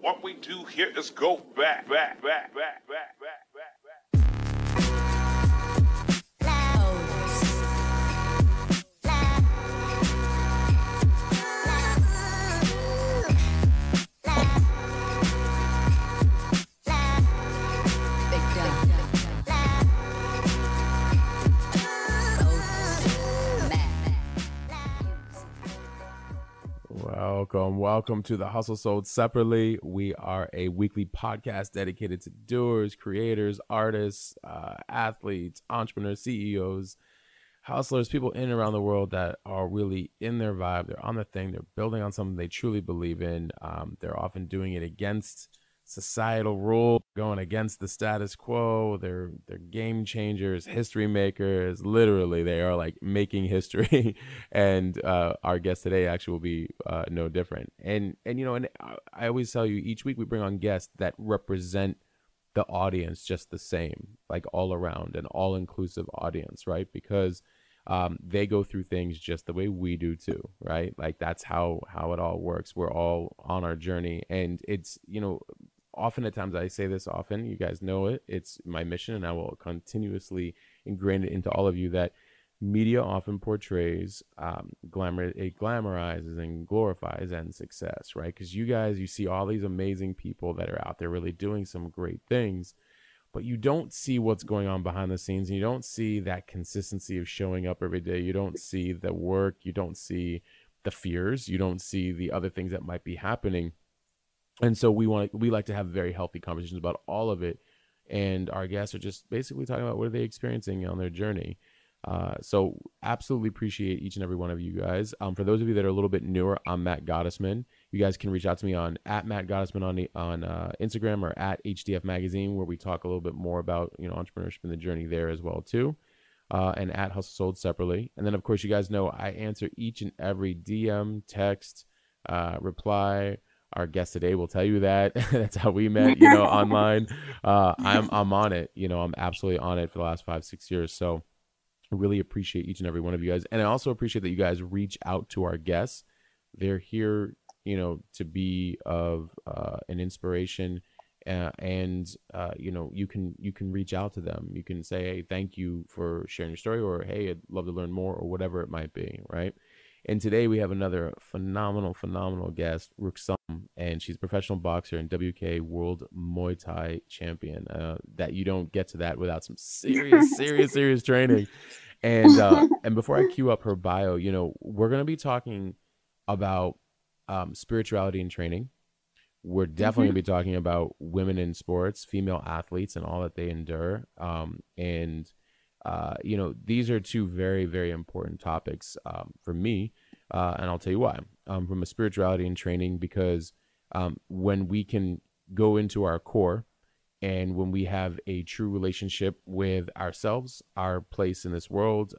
What we do here is go back. Welcome to the Hustle Sold Separately. We are a weekly podcast dedicated to doers, creators, artists, athletes, entrepreneurs, CEOs, hustlers, people in and around the world that are really in their vibe. They're on their thing. They're building on something they truly believe in. They're often doing it against societal rule, going against the status quo. They're game changers, history makers. Literally, they are like making history. And our guest today actually will be no different. And I always tell you, each week we bring on guests that represent the audience just the same, like all around, an all inclusive audience, right? Because they go through things just the way we do too, right? Like that's how it all works. We're all on our journey, and it's often at times I say this often, you guys know it, it's my mission, and I will continuously ingrain it into all of you, that media often portrays glamorizes and glorifies end success, right? Because you see all these amazing people that are out there really doing some great things, but you don't see what's going on behind the scenes, and you don't see that consistency of showing up every day. You don't see the work, you don't see the fears, you don't see the other things that might be happening. And so we like to have very healthy conversations about all of it. And our guests are just basically talking about what are they experiencing on their journey. So absolutely appreciate each and every one of you guys. For those of you that are a little bit newer, I'm Matt Gottesman. You guys can reach out to me on @MattGottesman on Instagram, or @HDF Magazine, where we talk a little bit more about entrepreneurship and the journey there as well too. And @Hustle Sold Separately. And then of course you guys know I answer each and every DM, text, reply. Our guest today will tell you that. That's how we met, online. I'm on it. I'm absolutely on it for the last 5-6 years. So I really appreciate each and every one of you guys. And I also appreciate that you guys reach out to our guests. They're here, to be of an inspiration. And you can reach out to them. You can say, hey, thank you for sharing your story, or hey, I'd love to learn more, or whatever it might be, right? And today we have another phenomenal guest, Ruqsana, and she's a professional boxer and WK World Muay Thai champion. That you don't get to that without some serious training. And before I cue up her bio, we're going to be talking about spirituality and training. We're definitely going to be talking about women in sports, female athletes, and all that they endure. These are two very, very important topics for me, and I'll tell you why. From a spirituality and training, because when we can go into our core, and when we have a true relationship with ourselves, our place in this world,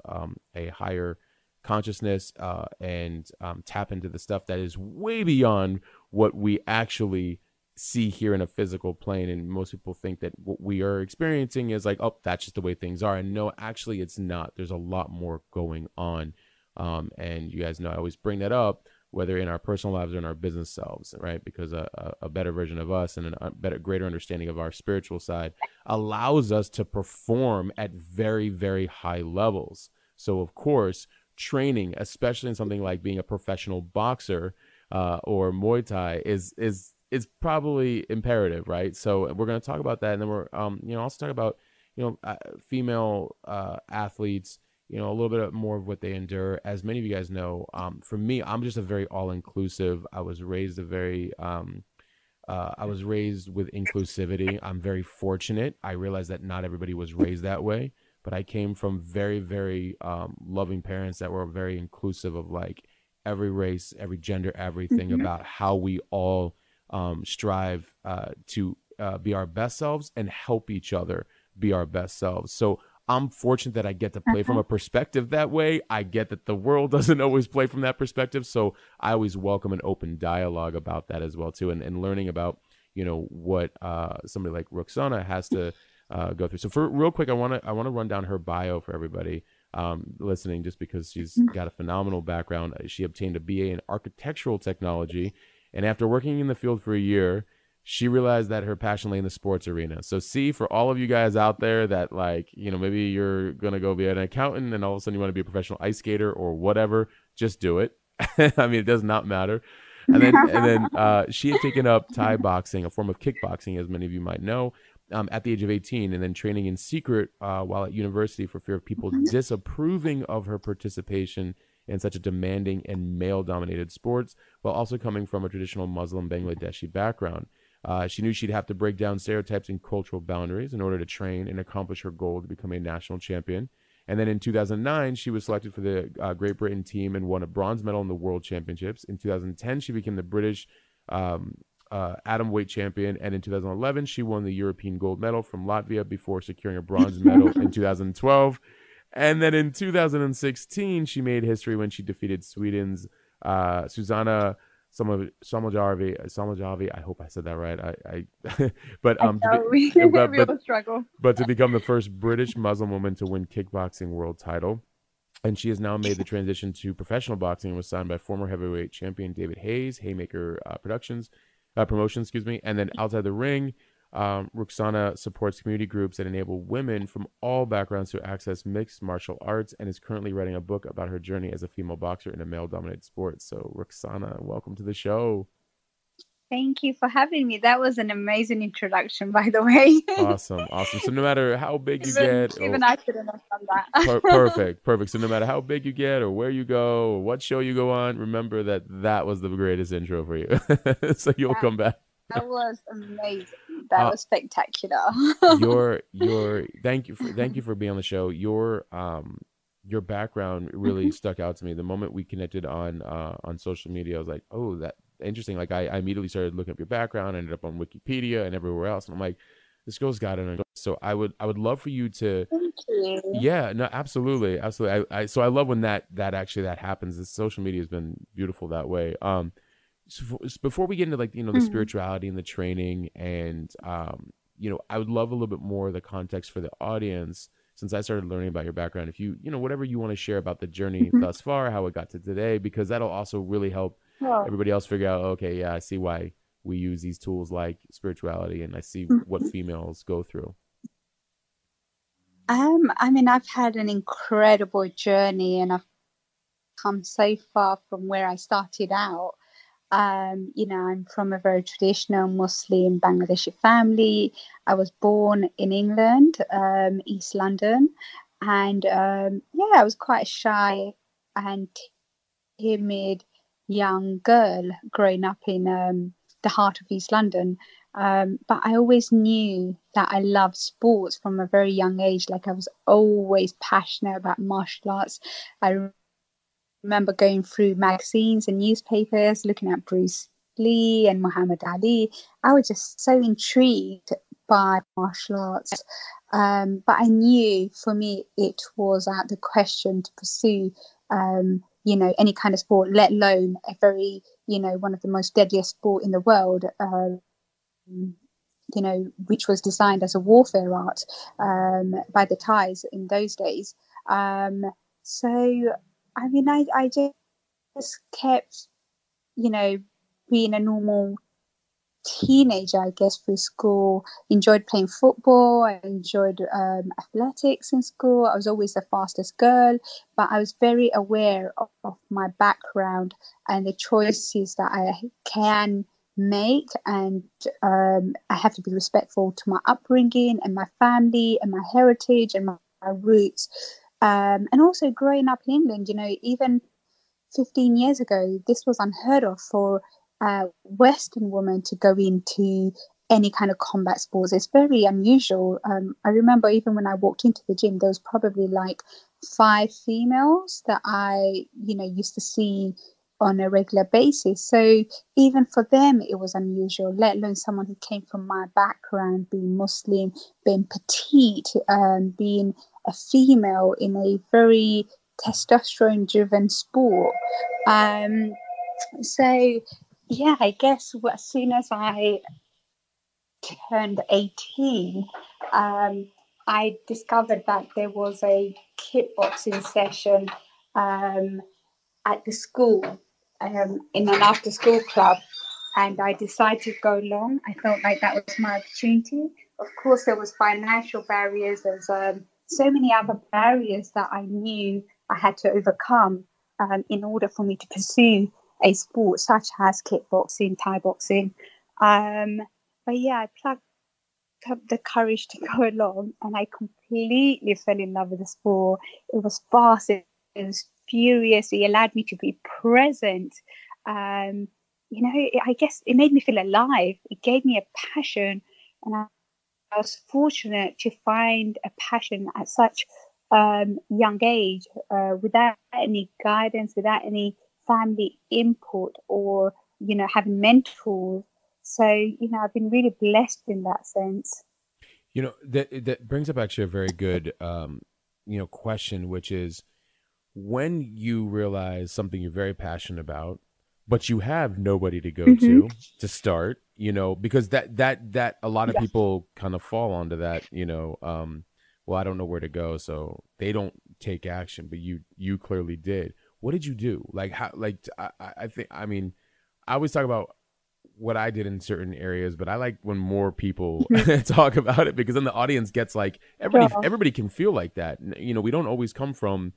a higher consciousness, and tap into the stuff that is way beyond what we actually see here in a physical plane. And most people think that what we are experiencing is like, oh, that's just the way things are. And no, actually it's not. There's a lot more going on. And you guys know I always bring that up, whether in our personal lives or in our business selves, right? Because a better version of us and a greater understanding of our spiritual side allows us to perform at very, very high levels. So of course, training, especially in something like being a professional boxer or Muay Thai, is probably imperative, right? So we're going to talk about that, and then we're also talk about female athletes, a little bit more of what they endure. As many of you guys know, for me, I'm just a very all-inclusive. I was raised with inclusivity. I'm very fortunate. I realize that not everybody was raised that way, but I came from very, very loving parents that were very inclusive of like every race, every gender, everything, about how we all strive to be our best selves and help each other be our best selves. So I'm fortunate that I get to play from a perspective that way. I get that the world doesn't always play from that perspective. So I always welcome an open dialogue about that as well too, and learning about, what somebody like Ruqsana has to go through. So for real quick, I want to run down her bio for everybody listening, just because she's got a phenomenal background. She obtained a BA in architectural technology, and after working in the field for a year, she realized that her passion lay in the sports arena. So see, for all of you guys out there that like, you know, maybe you're going to go be an accountant and all of a sudden you want to be a professional ice skater or whatever, just do it. I mean, it does not matter. And then she had taken up Thai boxing, a form of kickboxing, as many of you might know, at the age of 18, and then training in secret while at university for fear of people disapproving of her participation in such a demanding and male-dominated sports, while also coming from a traditional Muslim Bangladeshi background. She knew she'd have to break down stereotypes and cultural boundaries in order to train and accomplish her goal to become a national champion. And then in 2009, she was selected for the Great Britain team and won a bronze medal in the World Championships. In 2010, she became the British atom weight champion. And in 2011, she won the European gold medal from Latvia before securing a bronze medal in 2012. And then in 2016, she made history when she defeated Sweden's Susanna Sommerjavi. I hope I said that right. But to become the first British Muslim woman to win kickboxing world title. And she has now made the transition to professional boxing and was signed by former heavyweight champion David Hayes, Haymaker Promotions, And then outside the ring, Ruqsana supports community groups that enable women from all backgrounds to access mixed martial arts and is currently writing a book about her journey as a female boxer in a male-dominated sport. So, Ruqsana, welcome to the show. Thank you for having me. That was an amazing introduction, by the way. Awesome. So no matter how big you get... Even I couldn't have done that. Perfect. So no matter how big you get or where you go or what show you go on, remember that was the greatest intro for you. So you'll come back. That was amazing. That was spectacular. Thank you for being on the show. Your background really stuck out to me. The moment we connected on social media, I was like, oh, that interesting. Like I immediately started looking up your background, ended up on Wikipedia and everywhere else, and I'm like, this girl's got it. So I would love for you to. Thank you. Yeah, no, absolutely. So I love when that happens. The social media has been beautiful that way. So before we get into like, you know, the spirituality and the training and, you know, I would love a little bit more of the context for the audience since I started learning about your background. If you know, whatever you want to share about the journey thus far, how it got to today, because that'll also really help everybody else figure out, okay, yeah, I see why we use these tools like spirituality and I see what females go through. I mean, I've had an incredible journey and I've come so far from where I started out. You know, I'm from a very traditional Muslim Bangladeshi family. I was born in England, East London, and I was quite a shy and timid young girl growing up in the heart of East London. But I always knew that I loved sports from a very young age. Like I was always passionate about martial arts. I remember going through magazines and newspapers, looking at Bruce Lee and Muhammad Ali. I was just so intrigued by martial arts. But I knew for me it was out the question to pursue, you know, any kind of sport, let alone a very, you know, one of the most deadliest sport in the world, you know, which was designed as a warfare art by the Thais in those days. So, I mean, I just kept, you know, being a normal teenager, I guess, through school. Enjoyed playing football. I enjoyed athletics in school. I was always the fastest girl, but I was very aware of my background and the choices that I can make, and I have to be respectful to my upbringing and my family and my heritage and my roots. And also growing up in England, you know, even 15 years ago, this was unheard of for a Western woman to go into any kind of combat sports. It's very unusual. I remember even when I walked into the gym, there was probably like 5 females that I, you know, used to see on a regular basis. So even for them, it was unusual, let alone someone who came from my background, being Muslim, being petite, being a female in a very testosterone-driven sport. So, yeah, I guess as soon as I turned 18, I discovered that there was a kickboxing session at the school, in an after-school club. and I decided to go along. I felt like that was my opportunity. Of course, there was financial barriers. There's so many other barriers that I knew I had to overcome in order for me to pursue a sport such as kickboxing, Thai boxing. But yeah, I plugged up the courage to go along, and I completely fell in love with the sport. It was fast, it was furious, it allowed me to be present. I guess it made me feel alive. It gave me a passion, and I was fortunate to find a passion at such young age, without any guidance, without any family input, or having mentors. So I've been really blessed in that sense. That brings up actually a very good question, which is when you realize something you're very passionate about, but you have nobody to go Mm-hmm. to start, because that a lot of Yeah. people kind of fall onto that, well, I don't know where to go, so they don't take action, but you clearly did. What did you do? Like how, like I think, I mean, I always talk about what I did in certain areas, but I like when more people Mhm. talk about it, because then the audience gets like Sure. everybody can feel like that. We don't always come from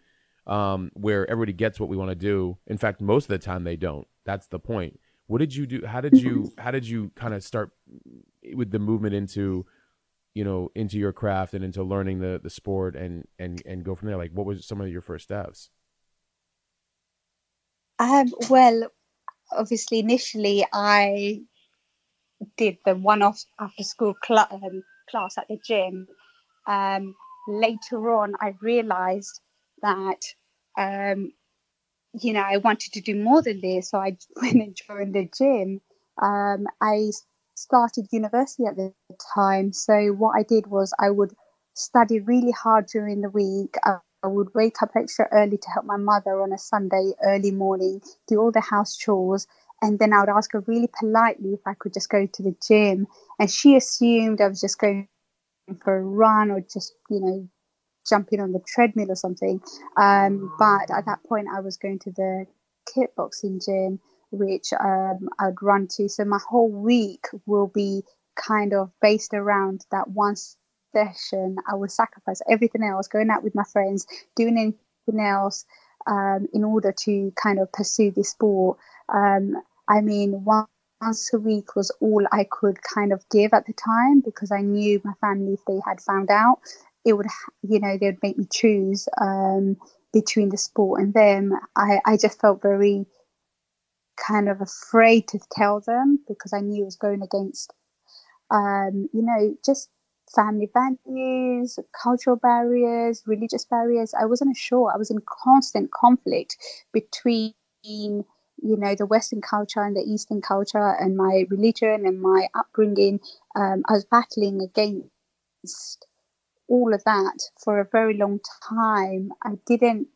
where everybody gets what we want to do. In fact, most of the time they don't. That's the point. What did you do? Mhm. How did you kind of start with the movement into into your craft and into learning the sport and go from there? Like, what was some of your first steps? Well, obviously, initially I did the one-off after school class at the gym. Um, Later on, I realized that um, I wanted to do more than this. So I went and joined the gym. I started university at the time. So what I did was I would study really hard during the week. I would wake up extra early to help my mother on a Sunday early morning, do all the house chores. And then I would ask her really politely if I could just go to the gym. And she assumed I was just going for a run or just, jumping on the treadmill or something. But at that point, I was going to the kickboxing gym, which I'd run to. So my whole week will be kind of based around that one session. I would sacrifice everything else, going out with my friends, doing anything else in order to kind of pursue this sport. I mean, once a week was all I could kind of give at the time, because I knew my family, if they had found out, it would, they'd make me choose between the sport and them. I just felt very kind of afraid to tell them, because I knew it was going against, just family values, cultural barriers, religious barriers. I wasn't sure. I was in constant conflict between, the Western culture and the Eastern culture, and my religion and my upbringing. I was battling against all of that for a very long time. I didn't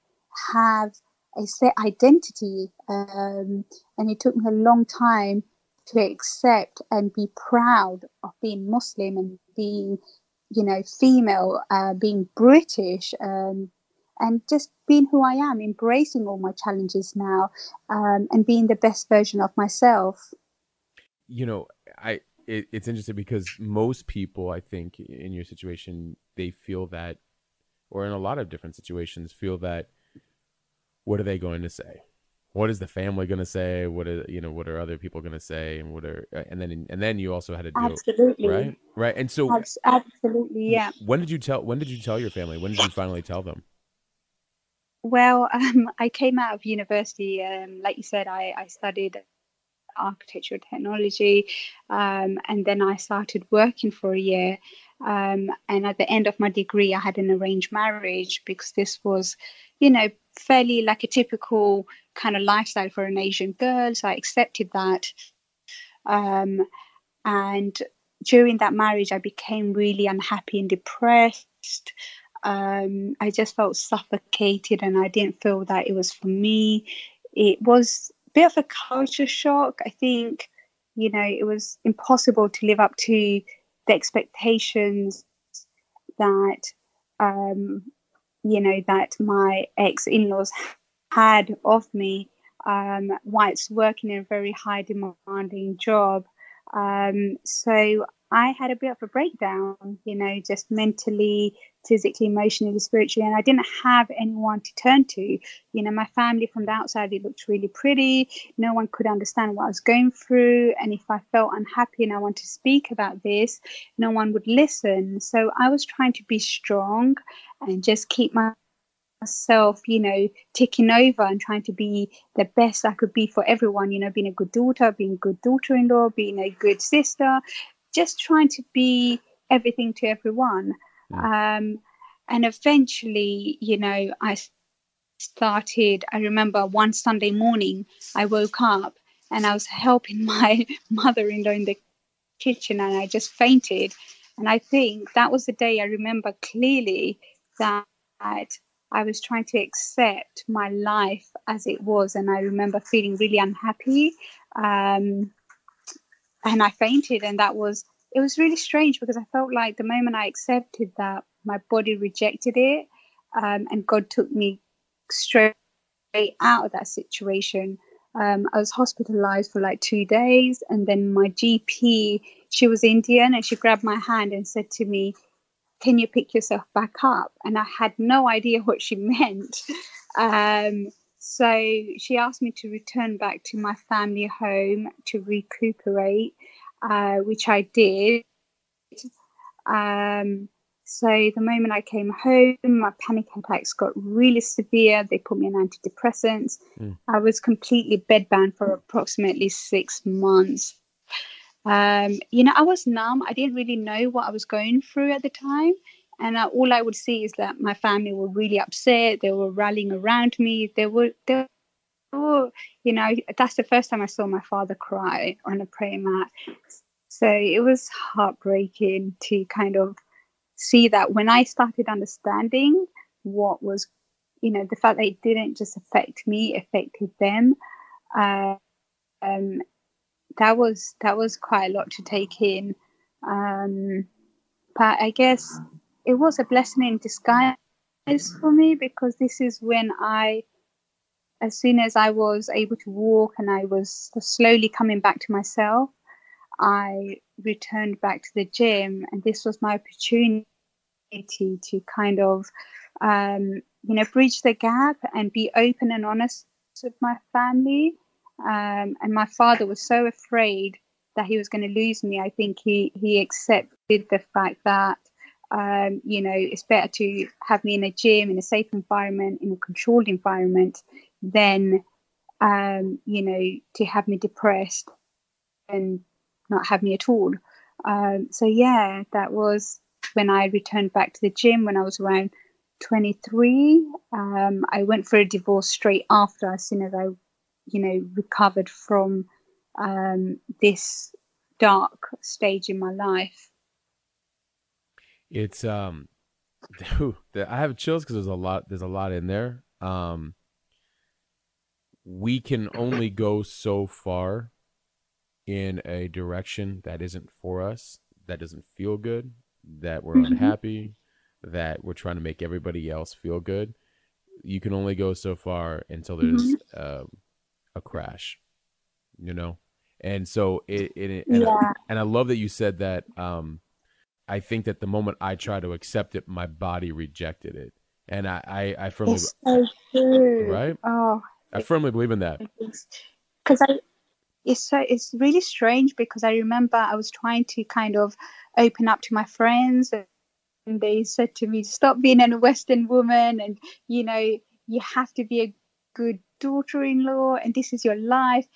have a set identity, and it took me a long time to accept and be proud of being Muslim and being, female, being British, and just being who I am, embracing all my challenges now, and being the best version of myself. you know it's interesting because most people, I think, in your situation, they feel that, or in a lot of different situations, feel that, what are they going to say? What is the family going to say? What are other people going to say? And and then you also had to deal, Absolutely. right, and so Absolutely, yeah. when did you tell your family? When did you finally tell them? Well, I came out of university. Like you said, I studied architectural technology, and then I started working for a year. And at the end of my degree, I had an arranged marriage, because this was, fairly like a typical kind of lifestyle for an Asian girl. So I accepted that. Um, and during that marriage, I became really unhappy and depressed. I just felt suffocated, and I didn't feel that it was for me. It was a bit of a culture shock. I think, it was impossible to live up to the expectations that, that my ex in laws had of me. whilst working in a very high demanding job. So I had a bit of a breakdown, just mentally, physically, emotionally, spiritually, and I didn't have anyone to turn to. My family from the outside, it looked really pretty. No one could understand what I was going through. And if I felt unhappy and I wanted to speak about this, no one would listen. So I was trying to be strong and just keep myself, ticking over and trying to be the best I could be for everyone, being a good daughter, being a good daughter-in-law, being a good sister, just trying to be everything to everyone. And eventually, I remember one Sunday morning, I woke up and I was helping my mother-in-law in the kitchen and I just fainted. And I think that was the day I remember clearly that I was trying to accept my life as it was. And I remember feeling really unhappy. And I fainted. And it was really strange because I felt like the moment I accepted that, my body rejected it. And God took me straight out of that situation. I was hospitalized for like 2 days. And then my GP, she was Indian, and she grabbed my hand and said to me, "Can you pick yourself back up?" And I had no idea what she meant. So she asked me to return back to my family home to recuperate, which I did. So the moment I came home, my panic attacks got really severe. They put me on antidepressants. I was completely bedbound for approximately 6 months. I was numb. I didn't really know what I was going through at the time. And all I would see is that my family were really upset. They were rallying around me. They were, that's the first time I saw my father cry on a prayer mat. So it was heartbreaking to kind of see that when I started understanding what was, the fact that it didn't just affect me, it affected them. That was quite a lot to take in. But I guess it was a blessing in disguise for me, because this is when as soon as I was able to walk and I was slowly coming back to myself, I returned back to the gym, and this was my opportunity to kind of, bridge the gap and be open and honest with my family. And my father was so afraid that he was going to lose me. I think he accepted the fact that, it's better to have me in a gym, in a safe environment, in a controlled environment, than, to have me depressed and not have me at all. That was when I returned back to the gym when I was around 23. I went for a divorce straight after, as soon as I recovered from this dark stage in my life. It's I have chills because there's a lot in there. We can only go so far in a direction that isn't for us, that doesn't feel good, that we're unhappy, that we're trying to make everybody else feel good. You can only go so far until there's a crash, and so and I love that you said that. I think that the moment I try to accept it, my body rejected it, and I firmly, it's so true. Right? Oh, I firmly believe in that. Because it's really strange, because I remember I was trying to kind of open up to my friends, and they said to me, "Stop being a Western woman, and you have to be a good daughter-in-law, and this is your life."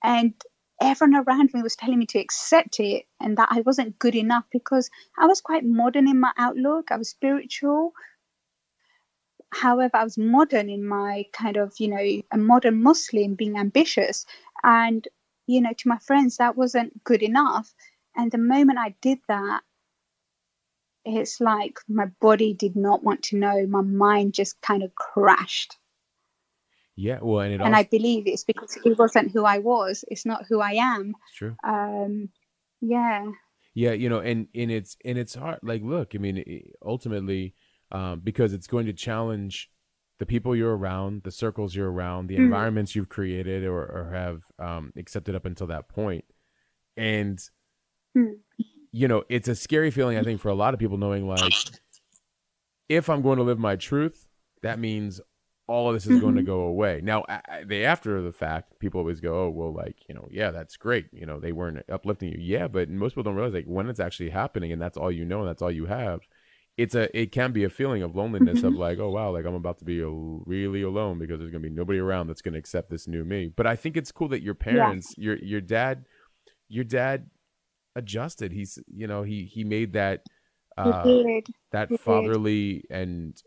And everyone around me was telling me to accept it, and that I wasn't good enough, because I was quite modern in my outlook. I was spiritual. However, I was modern in my kind of, a modern Muslim, being ambitious. And, to my friends, that wasn't good enough. And the moment I did that, it's like my body did not want to know. My mind just kind of crashed. Yeah, well, and I believe it's because it wasn't who I was. It's not who I am. It's true. Yeah. Yeah, and it's hard. Like, look, I mean, ultimately, because it's going to challenge the people you're around, the circles you're around, the Mm. environments you've created or have accepted up until that point. And, Mm. you know, it's a scary feeling, I think, for a lot of people, knowing like, if I'm going to live my truth, that means all of this is going to go away. Now, after the fact, people always go, oh, well, like, you know, yeah, that's great. You know, they weren't uplifting you. Yeah, but most people don't realize, like, when it's actually happening and that's all you know and that's all you have, it can be a feeling of loneliness of like, oh, wow, like I'm about to be really alone because there's going to be nobody around that's going to accept this new me. But I think it's cool that your parents, your dad adjusted. He's, you know, he made that, that fatherly and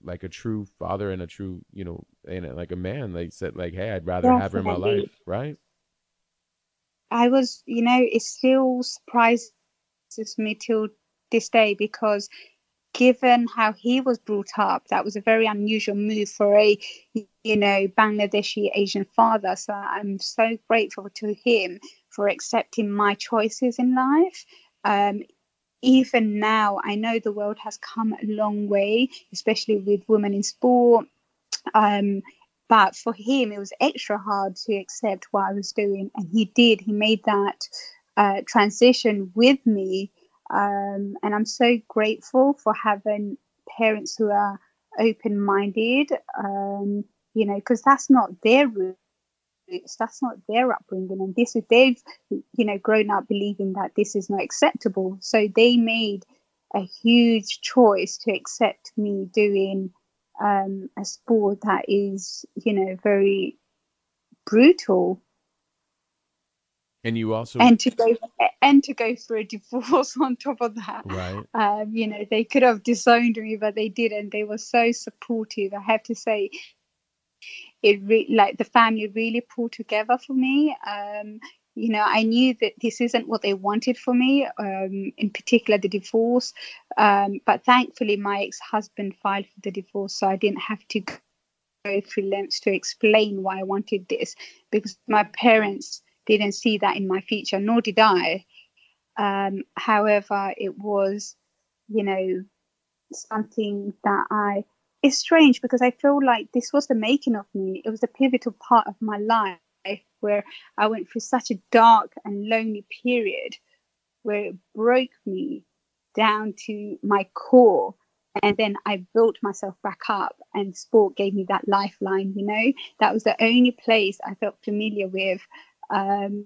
like a true father and a true, you know, and like a man, like said, like, hey, I'd rather have her in my life, right? I was, you know, it still surprises me till this day, because given how he was brought up, that was a very unusual move for a, you know, Bangladeshi Asian father. So I'm so grateful to him for accepting my choices in life. Even now, I know the world has come a long way, especially with women in sport. But for him, it was extra hard to accept what I was doing. And he did. He made that transition with me. And I'm so grateful for having parents who are open-minded, you know, because that's not their roots, that's not their upbringing, and this is, they've, you know, grown up believing that this is not acceptable. So they made a huge choice to accept me doing a sport that is, you know, very brutal. And you also and to go through a divorce on top of that, right? You know, they could have disowned me, but they didn't. They were so supportive. I have to say, like the family really pulled together for me. You know, I knew that this isn't what they wanted for me, in particular the divorce. But thankfully, my ex-husband filed for the divorce, so I didn't have to go through lengths to explain why I wanted this, because my parents didn't see that in my future, nor did I. However, it was, you know, something that it's strange, because I feel like this was the making of me. It was a pivotal part of my life where I went through such a dark and lonely period where it broke me down to my core. And then I built myself back up, and sport gave me that lifeline, you know. That was the only place I felt familiar with, and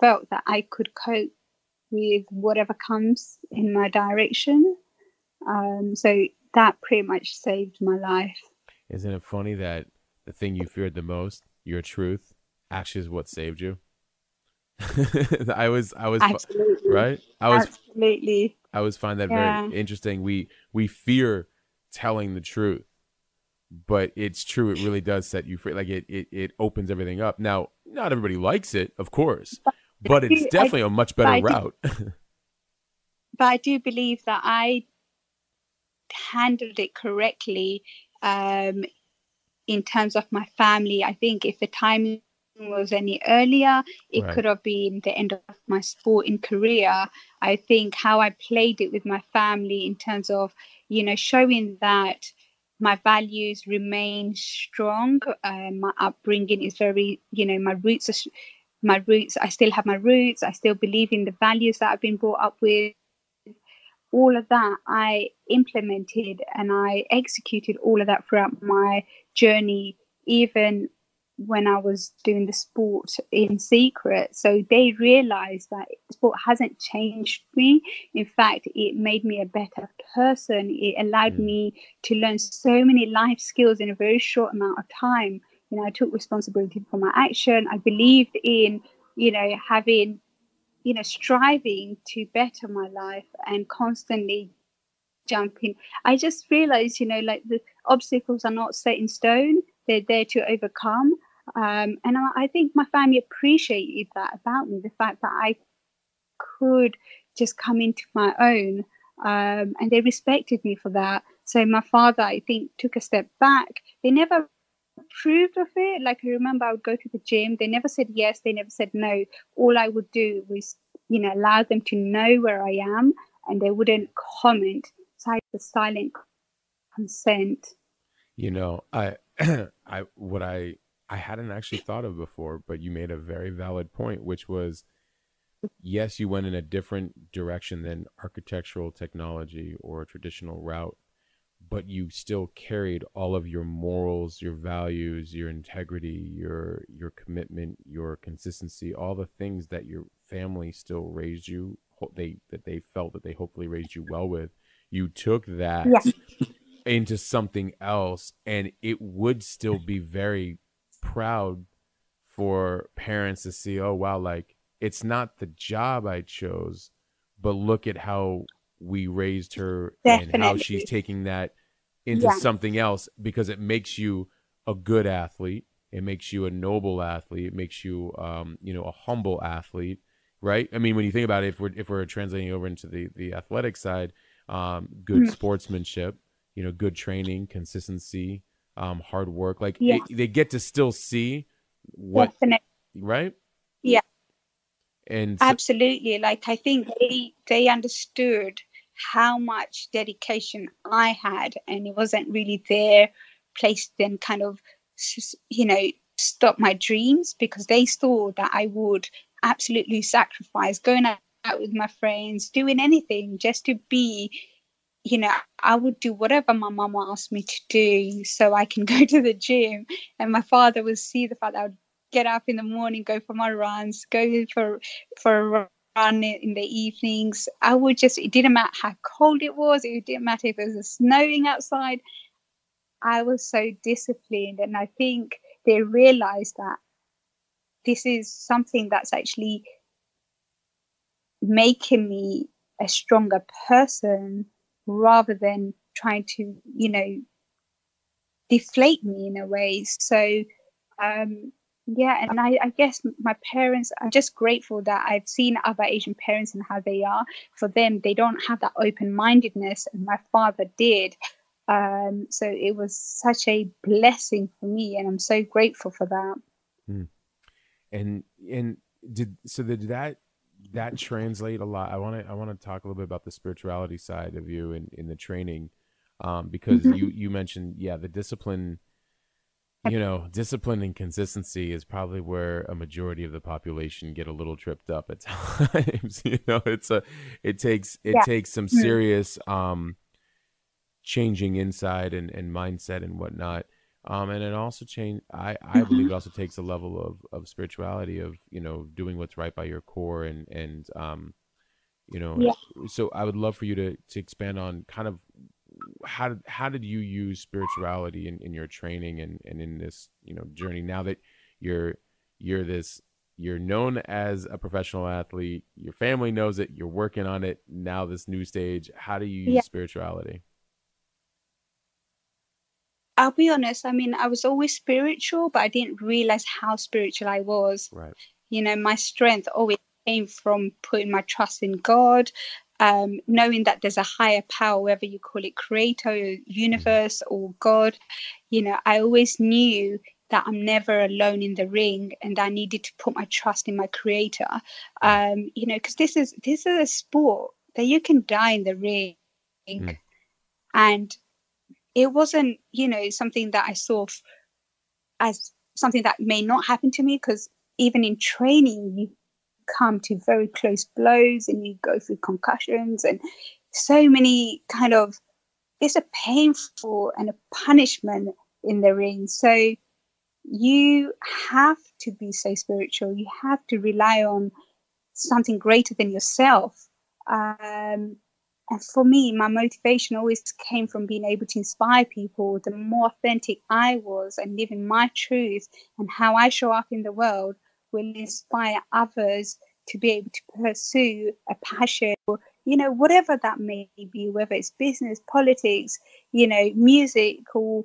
felt that I could cope with whatever comes in my direction. So that pretty much saved my life. Isn't it funny that the thing you feared the most, your truth, actually is what saved you? I was Absolutely. right. Absolutely. I always find that very interesting. We fear telling the truth, but it's true. It really does set you free. Like it opens everything up. Now, not everybody likes it, of course, but it's definitely a much better route. But I do believe that I handled it correctly, in terms of my family. I think if the timing was any earlier, it could have been the end of my sporting career. I think how I played it with my family in terms of, you know, showing that my values remain strong. My upbringing is very, you know, my roots. I still have my roots. I still believe in the values that I've been brought up with. All of that I implemented, and I executed all of that throughout my journey, even when I was doing the sport in secret. So they realized that sport hasn't changed me. In fact, it made me a better person. It allowed me to learn so many life skills in a very short amount of time. You know, I took responsibility for my action. I believed in, you know, having, you know, striving to better my life and constantly jumping. I just realized, you know, like the obstacles are not set in stone. They're there to overcome. And I think my family appreciated that about me, the fact that I could just come into my own, and they respected me for that. So my father, I think, took a step back. They never approved of it. Like, I remember I would go to the gym. They never said yes. They never said no. All I would do was, you know, allow them to know where I am, and they wouldn't comment. So I was a silent consent. You know, I hadn't actually thought of before, but you made a very valid point, which was, yes, you went in a different direction than architectural technology or a traditional route, but you still carried all of your morals, your values, your integrity, your commitment, your consistency, all the things that your family still raised you, they felt that they hopefully raised you well with. You took that Yeah, into something else, and it would still be very proud for parents to see, oh wow, like it's not the job I chose, but look at how we raised her and how she's definitely. taking that into Yeah, something else, because it makes you a good athlete, it makes you a noble athlete, it makes you a humble athlete, right? I mean, when you think about it, if we're translating over into the athletic side, good mm, sportsmanship, good training, consistency, hard work, like yeah, they get to still see what, definitely. right? Yeah, And so, absolutely. Like I think they understood how much dedication I had, and it wasn't really their place then kind of stop my dreams, because they saw that I would absolutely sacrifice going out with my friends, doing anything just to be, I would do whatever my mama asked me to do so I can go to the gym. And my father would see the fact that I would get up in the morning, go for my runs, go for a run in the evenings. It didn't matter how cold it was, it didn't matter if it was snowing outside. I was so disciplined. And I think they realized that this is something that's actually making me a stronger person, rather than trying to, deflate me in a way. So, yeah, and I guess my parents, I'm just grateful that I've seen other Asian parents and how they are. For them, they don't have that open mindedness, and my father did. So it was such a blessing for me, and I'm so grateful for that. hmm. and did that translate a lot? I want to talk a little bit about the spirituality side of you in the training, because Mhm. you mentioned, yeah, the discipline. Discipline and consistency is probably where a majority of the population get a little tripped up at times. It Yeah. takes some Mm. serious changing inside and mindset and whatnot. And it also I believe Mhm. it also takes a level of spirituality, of, doing what's right by your core, and you know, Yeah. so I would love for you to expand on kind of how did you use spirituality in your training and in this, journey, now that you're you're this you're known as a professional athlete, your family knows it, you're working on it now, this new stage, how do you Yeah. use spirituality? I'll be honest. I mean, I was always spiritual, but I didn't realize how spiritual I was. Right. My strength always came from putting my trust in God, knowing that there's a higher power, whether you call it creator, Mhm. universe, or God. I always knew that I'm never alone in the ring, and I needed to put my trust in my creator. Mm. Because this is a sport that you can die in the ring, Mm. and it wasn't, something that I saw as something that may not happen to me, because even in training, you come to very close blows and you go through concussions and so many kind of, it's a painful and a punishment in the ring. So you have to be so spiritual. You have to rely on something greater than yourself. And for me, my motivation always came from being able to inspire people. The more authentic I was and living my truth and how I show up in the world will inspire others to be able to pursue a passion, or, whatever that may be, whether it's business, politics, music, or,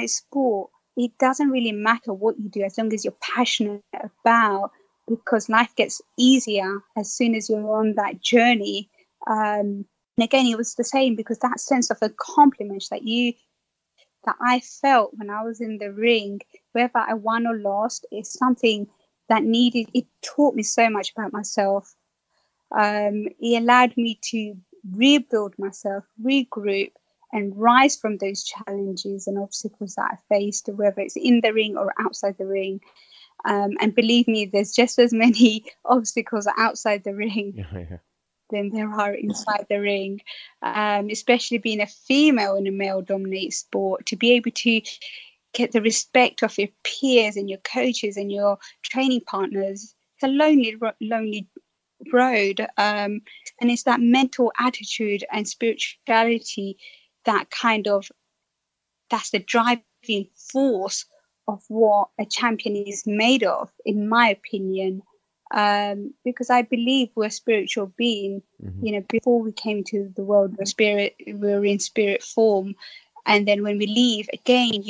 sport. It doesn't really matter what you do as long as you're passionate about, because life gets easier as soon as you're on that journey. And again, it was the same, because that sense of accomplishment that I felt when I was in the ring, whether I won or lost, is something that it taught me so much about myself. It allowed me to rebuild myself, regroup, and rise from those challenges and obstacles that I faced, whether it's in the ring or outside the ring. And believe me, there's just as many obstacles outside the ring than there are inside the ring, especially being a female in a male-dominated sport. To be able to get the respect of your peers and your coaches and your training partners, it's a lonely road. And it's that mental attitude and spirituality that's the driving force of what a champion is made of, in my opinion. Because I believe we're spiritual being. Before we came to the world, we were in spirit form, and then when we leave again,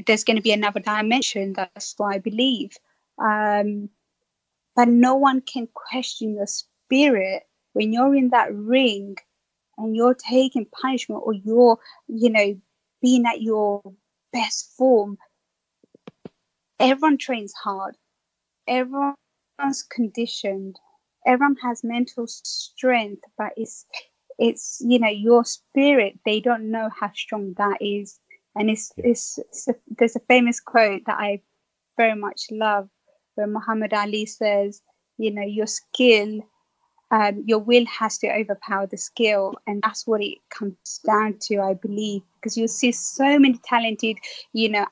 there's going to be another dimension. That's what I believe. But no one can question your spirit when you're in that ring and you're taking punishment, or you're, being at your best form. Everyone trains hard. Everyone's conditioned. Everyone has mental strength, but it's your spirit. They don't know how strong that is. And there's a famous quote that I very much love, where Muhammad Ali says, your skill, your will has to overpower the skill. And that's what it comes down to, I believe, because you see so many talented,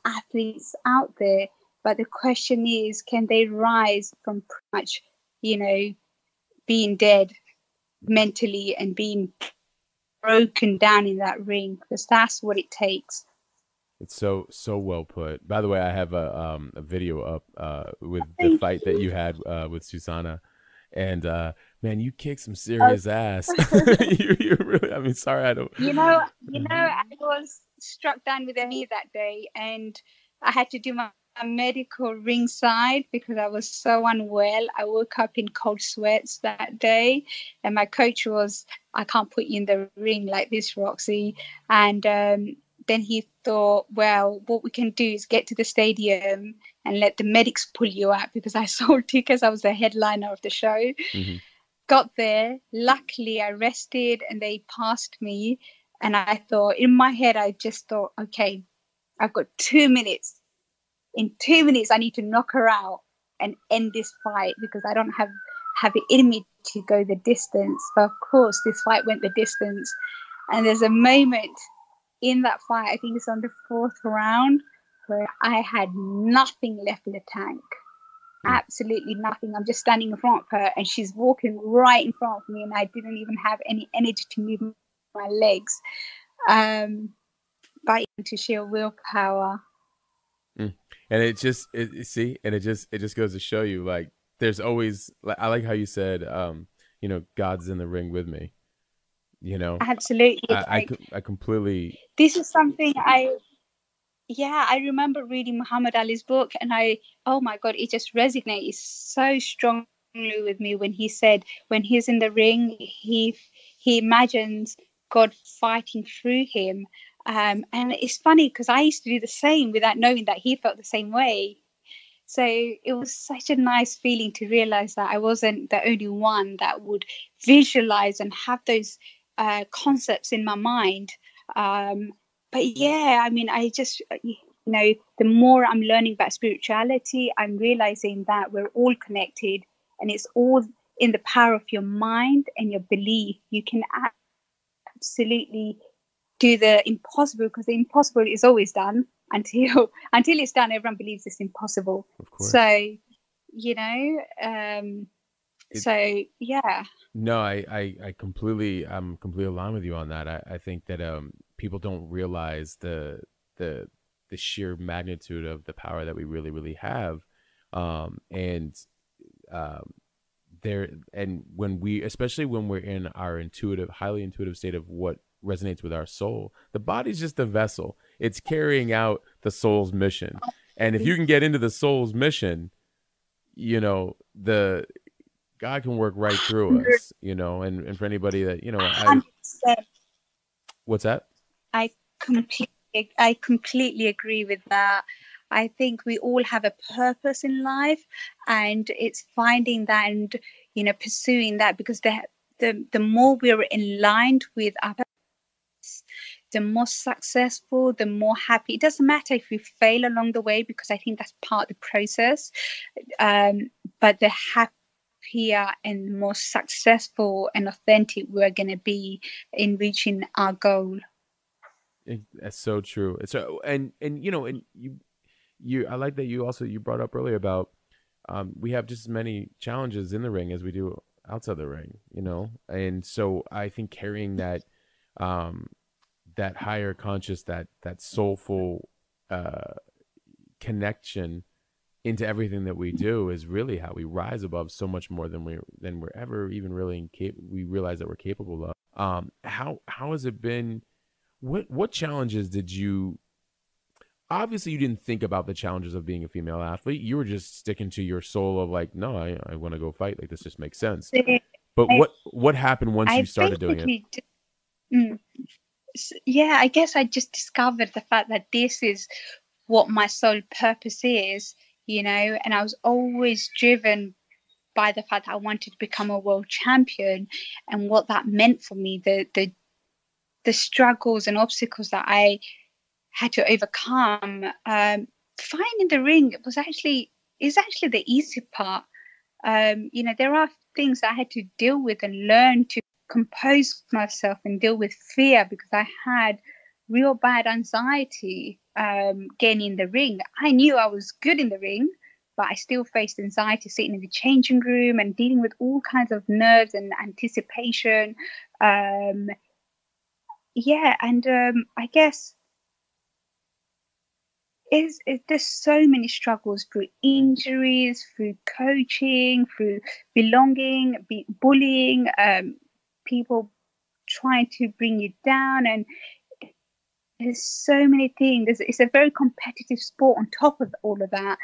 athletes out there. But the question is, can they rise from pretty much, being dead mentally and being broken down in that ring? Because that's what it takes. It's so well put. By the way, I have a video up with the fight that you had with Ruqsana, and man, you kicked some serious ass. you really, I mean, sorry, I don't. I was struck down with a knee that day, and I had to do my medical ringside because I was so unwell. I woke up in cold sweats that day, and my coach was, "I can't put you in the ring like this, Roxy," and then he thought, well, what we can do is get to the stadium and let the medics pull you out, because I sold tickets. I was the headliner of the show. Mm-hmm. Got there. Luckily, I rested and they passed me. And I thought, in my head, I just thought, okay, I've got 2 minutes. In 2 minutes, I need to knock her out and end this fight, because I don't have it in me to go the distance. But of course, this fight went the distance. And there's a moment in that fight, I think it's on the 4th round, where I had nothing left in the tank. Absolutely nothing. I'm just standing in front of her and she's walking right in front of me, and I didn't even have any energy to move my legs. But into sheer willpower. And it just goes to show you, like, there's always, I like how you said, God's in the ring with me. Absolutely. I completely. This is something I remember reading Muhammad Ali's book, and oh my God, it just resonates so strongly with me when he said, when he's in the ring, he imagines God fighting through him. And it's funny because I used to do the same without knowing that he felt the same way. So it was such a nice feeling to realize that I wasn't the only one that would visualize and have those concepts in my mind. But yeah, I mean, I just, the more I'm learning about spirituality, I'm realizing that we're all connected, and it's all in the power of your mind and your belief. You can absolutely do the impossible, because the impossible is always done until it's done. Everyone believes it's impossible. Of course. So, so yeah. No, I'm completely aligned with you on that. I think that people don't realize the sheer magnitude of the power that we really, really have. And when we, especially when we're in our highly intuitive state of what resonates with our soul, the body's just a vessel. It's carrying out the soul's mission. And if you can get into the soul's mission, the God can work right through us, and for anybody that, what's that? I completely agree with that. I think we all have a purpose in life, and it's finding that and, pursuing that, because the more we're aligned with our the more successful, the more happy. It doesn't matter if we fail along the way, because I think that's part of the process. But the happier and more successful and authentic we're going to be in reaching our goal. That's so true. So, and you know, and you, I like that you brought up earlier about we have just as many challenges in the ring as we do outside the ring, you know, and so I think carrying that that higher conscious, that soulful connection into everything that we do is really how we rise above so much more than we're ever even really we realize that we're capable of. How has it been? What challenges did you? Obviously, you didn't think about the challenges of being a female athlete. You were just sticking to your soul of like, no, I want to go fight. Like, this just makes sense. But what happened once you started doing it? Yeah, I guess I just discovered the fact that this is what my sole purpose is, you know, and I was always driven by the fact that I wanted to become a world champion, and what that meant for me, the struggles and obstacles that I had to overcome. Finding the ring is actually the easy part. You know, there are things I had to deal with and learn to compose myself and deal with fear, because I had real bad anxiety getting in the ring. I knew I was good in the ring, but I still faced anxiety sitting in the changing room and dealing with all kinds of nerves and anticipation. I guess there's so many struggles through injuries, through coaching, through belonging, bullying, people trying to bring you down, and there's so many things. It's a very competitive sport on top of all of that.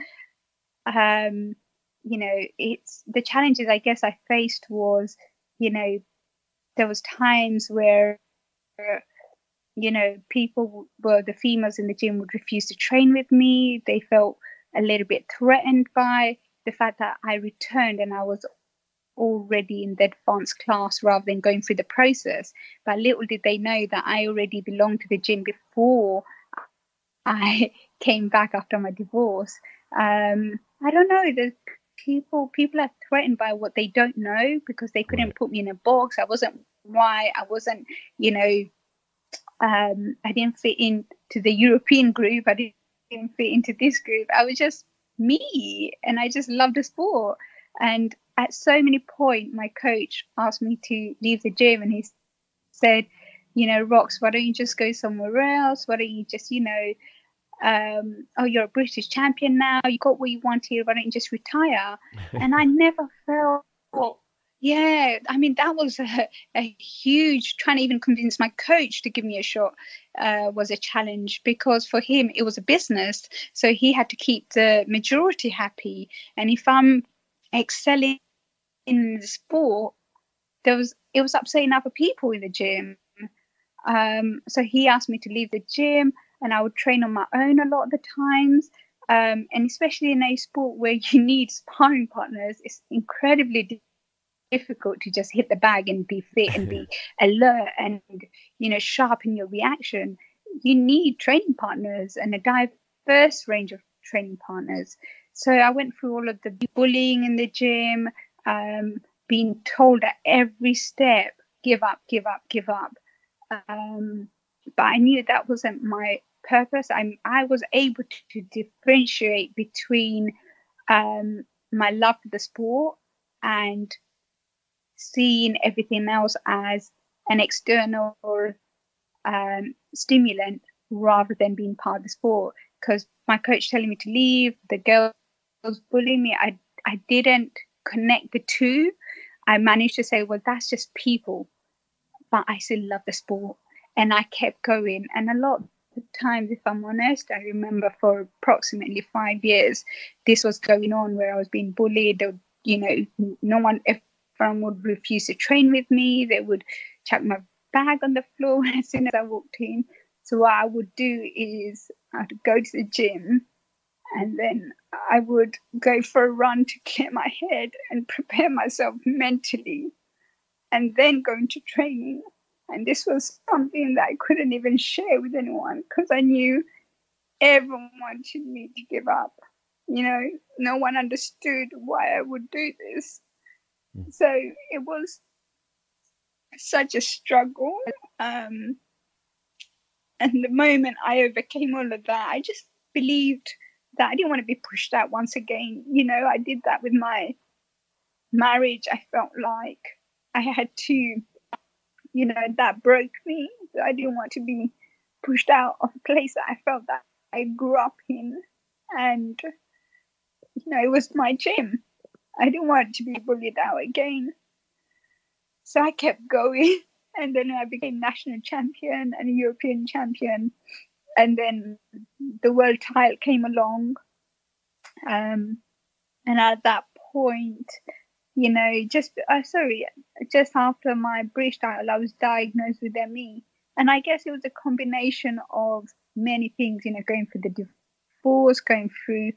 You know, it's the challenges I guess I faced was, you know, there was times where, you know, the females in the gym would refuse to train with me. They felt a little bit threatened by the fact that I returned and I was already in the advanced class rather than going through the process. But little did they know that I already belonged to the gym before I came back after my divorce. I don't know, the people are threatened by what they don't know, because they couldn't put me in a box. I wasn't white. I wasn't, you know, I didn't fit into the European group. I didn't fit into this group. I was just me, and I just loved the sport. And at so many points, my coach asked me to leave the gym, and he said, you know, Rox, why don't you just go somewhere else? Why don't you just, you know, oh, you're a British champion now. You got what you want here. Why don't you just retire? And I never felt, yeah, I mean, that was a huge, trying to even convince my coach to give me a shot was a challenge, because for him, it was a business. So he had to keep the majority happy. And if I'm excelling in the sport, it was upsetting other people in the gym. So he asked me to leave the gym, and I would train on my own a lot of the times. And especially in a sport where you need sparring partners, it's incredibly difficult to just hit the bag and be fit and be alert and, you know, sharp in your reaction. You need training partners and a diverse range of training partners. So I went through all of the bullying in the gym, being told at every step, give up, give up, give up. But I knew that wasn't my purpose. I was able to differentiate between my love for the sport and seeing everything else as an external stimulant rather than being part of the sport. Because my coach telling me to leave, the girls bullying me, I didn't connect the two. I managed to say, well, that's just people, but I still love the sport. And I kept going. And a lot of the times, if I'm honest, I remember for approximately 5 years, this was going on where I was being bullied. Or, you know, no one, if someone would refuse to train with me, they would chuck my bag on the floor as soon as I walked in. So what I would do is I'd go to the gym, and then I would go for a run to clear my head and prepare myself mentally, and then go into training. And this was something that I couldn't even share with anyone because I knew everyone wanted me to give up. You know, no one understood why I would do this. So it was such a struggle. And the moment I overcame all of that, I just believed that I didn't want to be pushed out once again. You know, I did that with my marriage. I felt like I had to, you know, that broke me. I didn't want to be pushed out of a place that I felt that I grew up in. And, you know, it was my gym. I didn't want to be bullied out again. So I kept going. And then I became national champion and a European champion. And then the world title came along. And at that point, you know, just after my British title, I was diagnosed with ME. And I guess it was a combination of many things, you know, going through the divorce, going through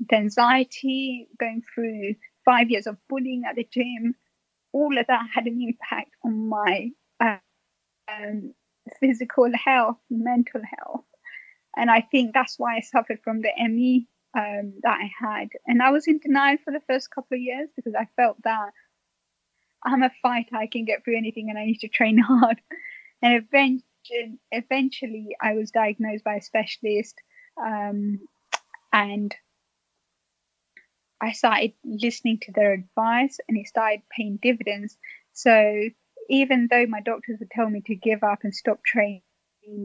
the anxiety, going through 5 years of bullying at the gym. All of that had an impact on my physical health, mental health. And I think that's why I suffered from the ME that I had. And I was in denial for the first couple of years because I felt that I'm a fighter, I can get through anything and I need to train hard. And eventually I was diagnosed by a specialist, and I started listening to their advice and it started paying dividends. So even though my doctors would tell me to give up and stop training,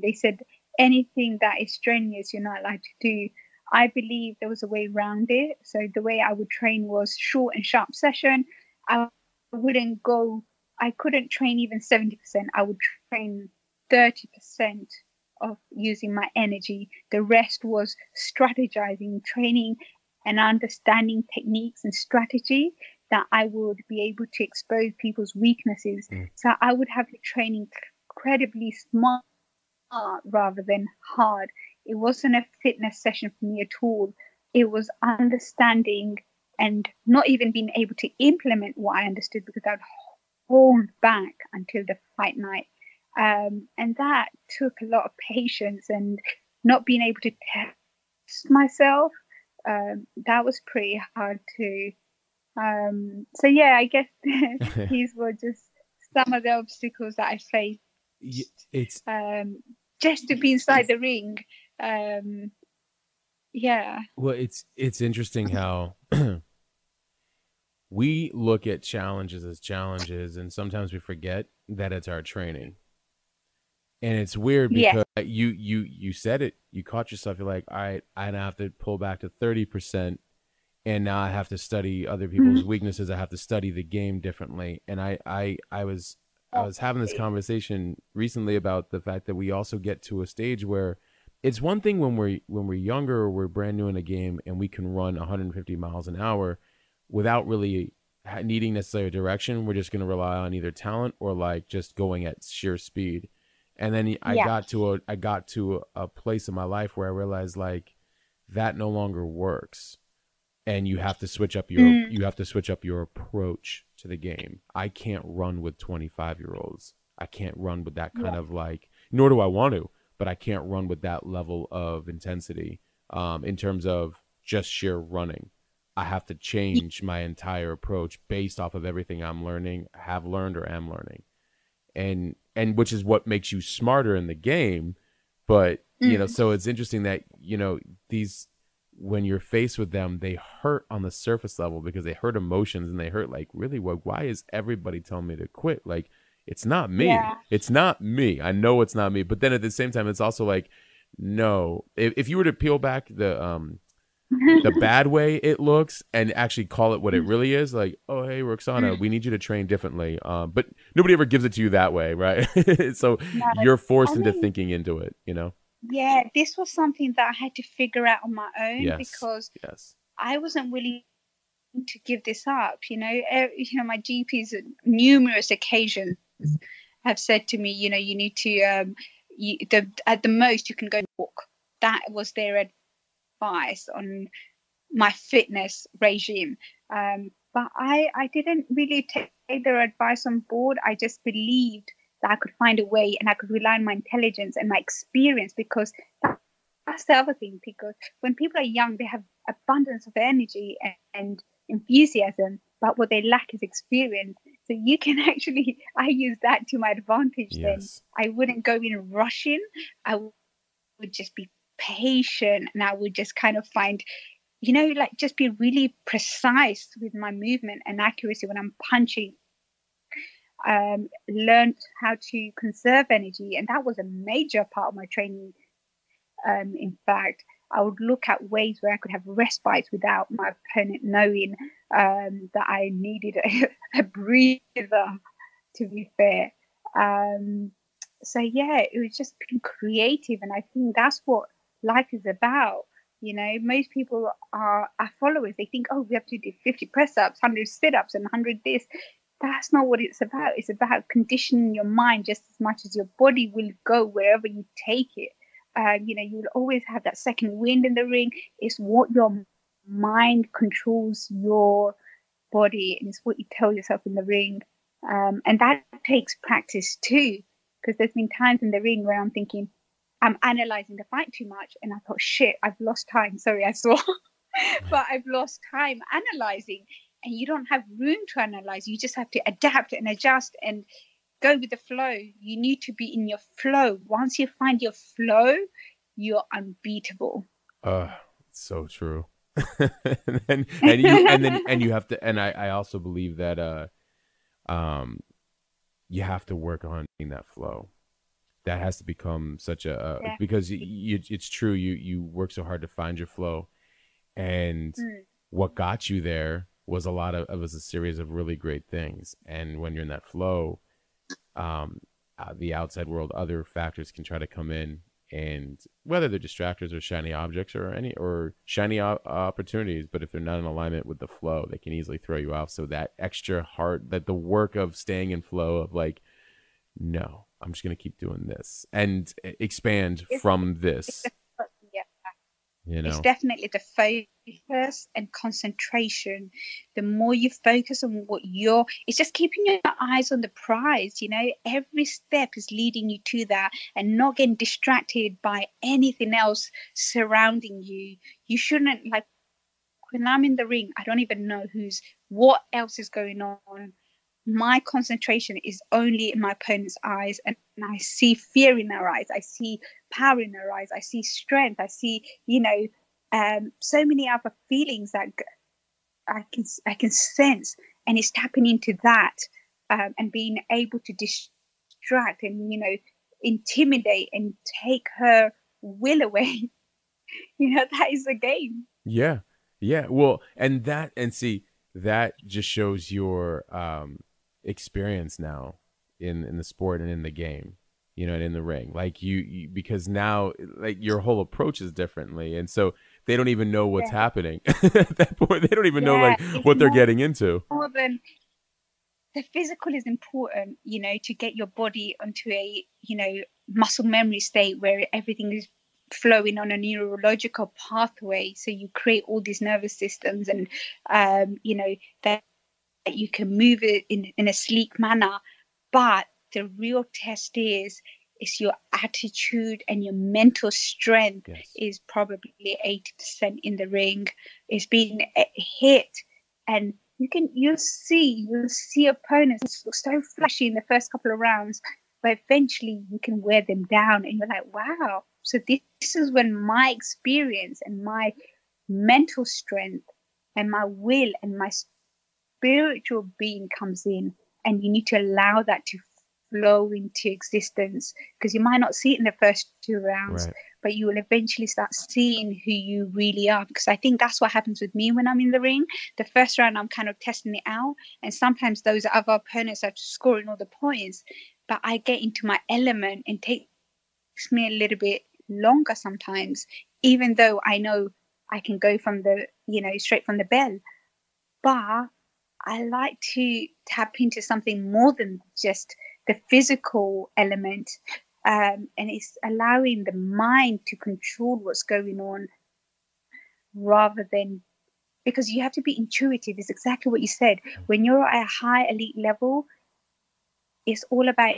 they said anything that is strenuous you're not allowed to do. I believe there was a way around it. So the way I would train was short and sharp session. I couldn't train even 70%. I would train 30% of using my energy. The rest was strategizing, training and understanding techniques and strategy that I would be able to expose people's weaknesses. So I would have the training incredibly smart rather than hard. It wasn't a fitness session for me at all. It was understanding and not even being able to implement what I understood because I'd hold back until the fight night. And that took a lot of patience and not being able to test myself. That was pretty hard too. So yeah, I guess these were just some of the obstacles that I faced. It's just to be inside the ring. Yeah. Well, it's interesting how we look at challenges as challenges, and sometimes we forget that it's our training. And it's weird because you said it, you caught yourself. You're like, all right, I now have to pull back to 30%, and now I have to study other people's weaknesses. I have to study the game differently. And I was having this conversation recently about the fact that we also get to a stage where it's one thing when we're younger or we're brand new in a game and we can run 150 miles an hour without really needing necessary direction. We're just going to rely on either talent or like just going at sheer speed. And then I got to a place in my life where I realized like that no longer works, and you have to switch up your approach to the game. I can't run with 25-year-olds. I can't run with that kind of like, nor do I want to, but I can't run with that level of intensity in terms of just sheer running. I have to change my entire approach based off of everything I'm learning, have learned, or am learning. And which is what makes you smarter in the game. But, you know, so it's interesting that, you know, these, when you're faced with them, they hurt on the surface level because they hurt emotions and they hurt like, really, why is everybody telling me to quit? Like, it's not me. Yeah. It's not me. I know it's not me. But then at the same time, it's also like, no, if you were to peel back the bad way it looks and actually call it what it really is, like, oh, hey, Ruqsana, we need you to train differently. But nobody ever gives it to you that way, right? So you're forced into thinking into it, you know? Yeah, this was something that I had to figure out on my own because I wasn't willing to give this up. You know, my GPs at numerous occasions have said to me, you know, you need to, at the most you can go walk. That was their advice on my fitness regime. But I didn't really take their advice on board. I just believed that I could find a way and I could rely on my intelligence and my experience, because that's the other thing. Because when people are young, they have abundance of energy and enthusiasm, but what they lack is experience. So you can actually, I use that to my advantage. Then I wouldn't go in rushing. I would just be patient, and I would just kind of find, like, just be really precise with my movement and accuracy when I'm punching. Learned how to conserve energy, and that was a major part of my training. In fact, I would look at ways where I could have respite without my opponent knowing that I needed a breather, to be fair. So yeah, it was just being creative, and I think that's what life is about. Most people are followers. They think, oh, we have to do 50 press-ups, 100 sit-ups, and 100 this. That's not what it's about. It's about conditioning your mind just as much as your body will go wherever you take it. You'll always have that second wind in the ring. It's what your mind controls your body, and it's what you tell yourself in the ring. And that takes practice too, because there's been times in the ring where I'm thinking, I'm analyzing the fight too much, and I thought, shit, I've lost time. Sorry, I saw, but I've lost time analyzing. And you don't have room to analyze. You just have to adapt and adjust and go with the flow. You need to be in your flow. Once you find your flow, you're unbeatable. So true. and you have to, and I also believe that you have to work on in that flow. That has to become such a because it's true. You work so hard to find your flow, and what got you there was a series of really great things. And when you're in that flow, the outside world, other factors can try to come in, and whether they're distractors or shiny objects or shiny opportunities, but if they're not in alignment with the flow, they can easily throw you off. So that extra hard, that the work of staying in flow, of like, no, I'm just going to keep doing this and expand from this. It's definitely the focus and concentration. The more you focus on it's just keeping your eyes on the prize. Every step is leading you to that, and not getting distracted by anything else surrounding you. You shouldn't, like, when I'm in the ring, I don't even know what else is going on. My concentration is only in my opponent's eyes, and I see fear in their eyes. I see power in their eyes. I see strength. I see, so many other feelings that I can sense, and it's tapping into that and being able to distract and, intimidate and take her will away. That is the game. Yeah. Well, and see, that just shows your experience now in the sport and in the game, and in the ring, like you because now, like, your whole approach is differently, and so they don't even know what's happening at that point. They don't even know, like, what they're getting into. More than the physical is important, to get your body onto a muscle memory state where everything is flowing on a neurological pathway, so you create all these nervous systems, and that you can move it in a sleek manner. But the real test is your attitude, and your mental strength is probably 80% in the ring. It's being hit, and you'll see opponents look so flashy in the first couple of rounds, but eventually you can wear them down, and you're like, wow. So this is when my experience and my mental strength and my will and my spiritual being comes in, and you need to allow that to flow into existence, because you might not see it in the first 2 rounds, but you will eventually start seeing who you really are. Because I think that's what happens with me when I'm in the ring. The first round, I'm kind of testing it out, and sometimes those other opponents are scoring all the points, but I get into my element, and it takes me a little bit longer sometimes, even though I know I can go from the straight from the bell. But I like to tap into something more than just the physical element, and it's allowing the mind to control what's going on, rather than, because you have to be intuitive. It's exactly what you said. When you're at a high elite level, it's all about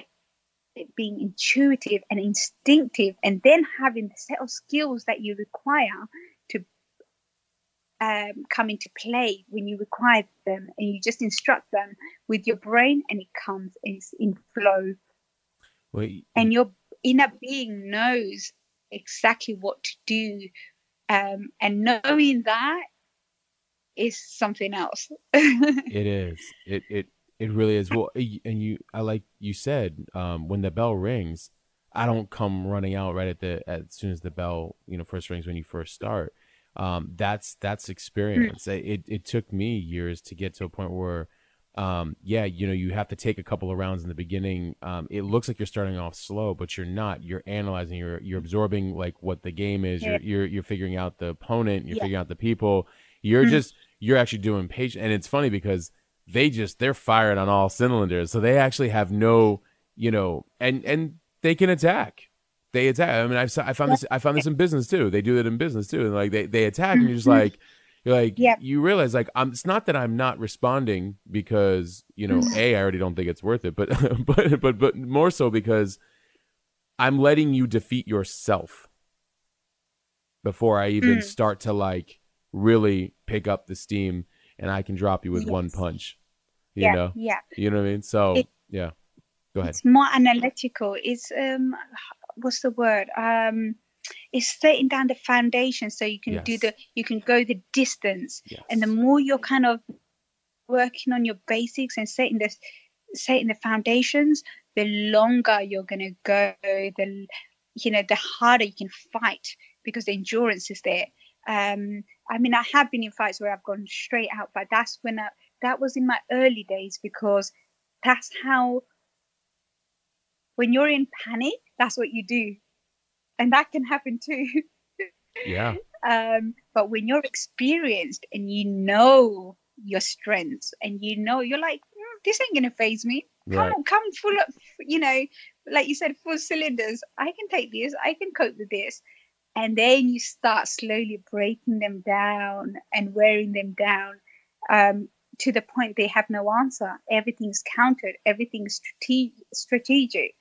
it being intuitive and instinctive, and then having the set of skills that you require to come into play when you require them, and you just instruct them with your brain, and it comes in flow. Well, and your inner being knows exactly what to do, and knowing that is something else. it is. It really is. Well, and I like you said, when the bell rings, I don't come running out right as soon as the bell, first rings when you first start. That's experience. It took me years to get to a point where, you have to take a couple of rounds in the beginning. It looks like you're starting off slow, but you're not. You're analyzing. You're absorbing like what the game is. Yeah. You're figuring out the opponent. You're Yeah. figuring out the people. You're actually doing patient. And it's funny because they're firing on all cylinders. So they actually have no, and they can attack. They attack. I mean, I found this in business too. They do it in business too. And like they attack, and you're just like, you realize like, it's not that I'm not responding because, I already don't think it's worth it, but but more so because I'm letting you defeat yourself before I even start to like really pick up the steam, and I can drop you with one punch, you know? Yeah. You know what I mean? So go ahead. It's more analytical. It's, what's the word? It's setting down the foundation so you can you can go the distance. Yes. And the more you're kind of working on your basics and setting the foundations, the longer you're gonna go, the harder you can fight, because the endurance is there. I mean, I have been in fights where I've gone straight out, but that was in my early days, because that's how, when you're in panic, that's what you do. And that can happen too. Yeah. But when you're experienced and you know your strengths, and you're like, this ain't gonna faze me. Come full of, like you said, full cylinders. I can take this. I can cope with this. And then you start slowly breaking them down and wearing them down, to the point they have no answer. Everything's countered. Everything's strategic.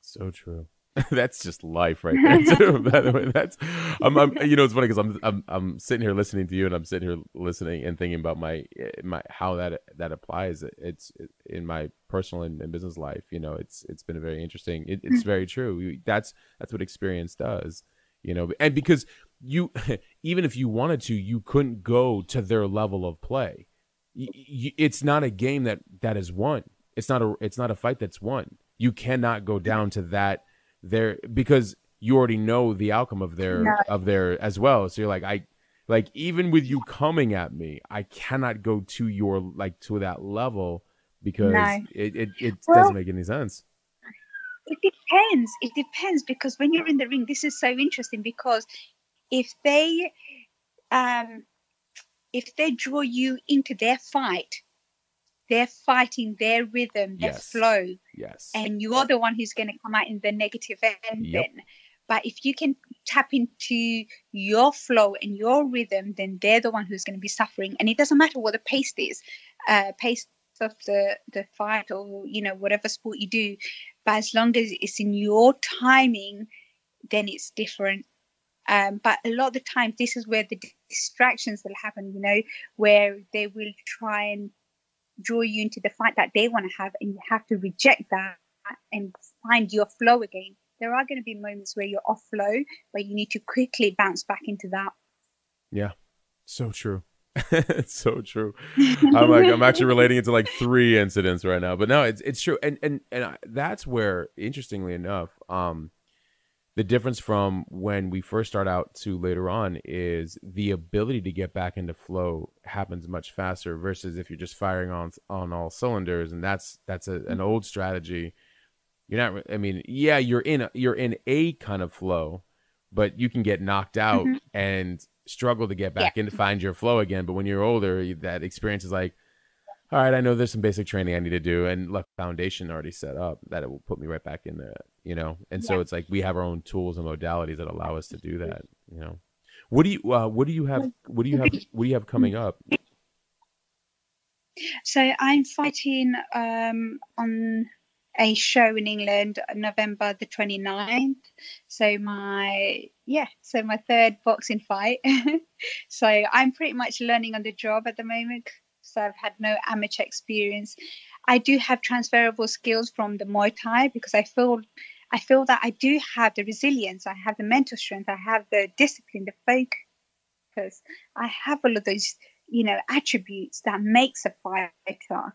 So true. That's just life right there too. By the way, that's it's funny because I'm sitting here listening to you, and I'm sitting here listening and thinking about my how that applies. It's in my personal and business life. It's been a very interesting. It's very true. That's what experience does. And because you, even if you wanted to, you couldn't go to their level of play. It's not a game that is won. It's not a fight that's won. You cannot go down to that there, because you already know the outcome of their as well. So you're like even with you coming at me, I cannot go to your to that level, because it doesn't make any sense. It depends, because when you're in the ring, this is so interesting, because if they draw you into their fight, they're fighting their rhythm, their flow. Yes. And you're the one who's going to come out in the negative end then. But if you can tap into your flow and your rhythm, then they're the one who's going to be suffering. And it doesn't matter what the pace is, pace of the fight, or, whatever sport you do. But as long as it's in your timing, then it's different. But a lot of the time, this is where the distractions will happen, where they will try and draw you into the fight that they want to have, and you have to reject that and find your flow again. There are going to be moments where you're off flow, but you need to quickly bounce back into that. Yeah, so true. It's so true. I'm actually relating it to like 3 incidents right now, but no, it's true. And that's where, interestingly enough, the difference from when we first start out to later on is the ability to get back into flow happens much faster, versus if you're just firing on all cylinders. And that's an old strategy. You're not, I mean, yeah, you're in a kind of flow, but you can get knocked out and struggle to get back in to find your flow again. But when you're older, that experience is like, all right, I know there's some basic training I need to do, and look, foundation already set up that it will put me right back in there, And so it's like we have our own tools and modalities that allow us to do that, What do you have coming up? So I'm fighting on a show in England, November the 29th. So my third boxing fight. So I'm pretty much learning on the job at the moment. So I've had no amateur experience. I do have transferable skills from the Muay Thai because I feel that I do have the resilience, I have the mental strength, I have the discipline, the focus. I have all of those, attributes that makes a fighter.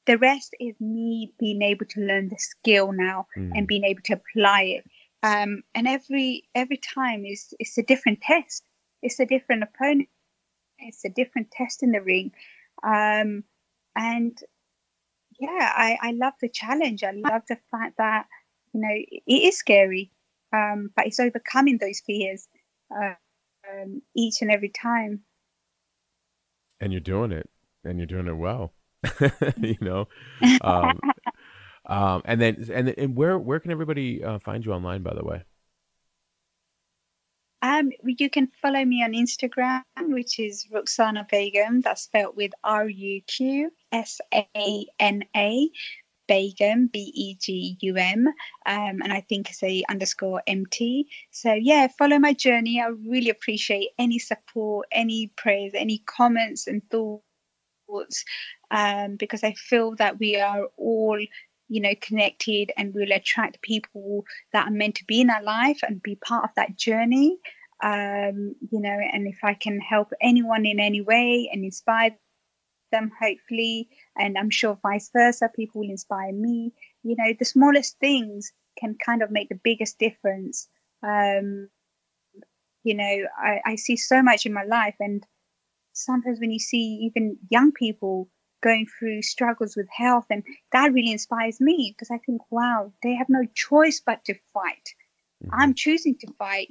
The rest is me being able to learn the skill now and being able to apply it. And every time it's a different test. It's a different opponent. It's a different test in the ring. And yeah, I love the challenge. I love the fact that, it is scary, but it's overcoming those fears each and every time. And you're doing it, and you're doing it well. And where can everybody find you online, by the way? You can follow me on Instagram, which is Ruqsana Begum. That's spelled with Ruqsana Begum, Begum, and I think it's a _MT. So yeah, follow my journey. I really appreciate any support, any praise, any comments and thoughts, because I feel that we are all, connected, and we'll attract people that are meant to be in our life and be part of that journey. And if I can help anyone in any way and inspire them, hopefully, and I'm sure vice versa, people will inspire me. The smallest things can kind of make the biggest difference. I see so much in my life, and sometimes when you see even young people going through struggles with health, and that really inspires me, because I think, wow, they have no choice but to fight. I'm choosing to fight,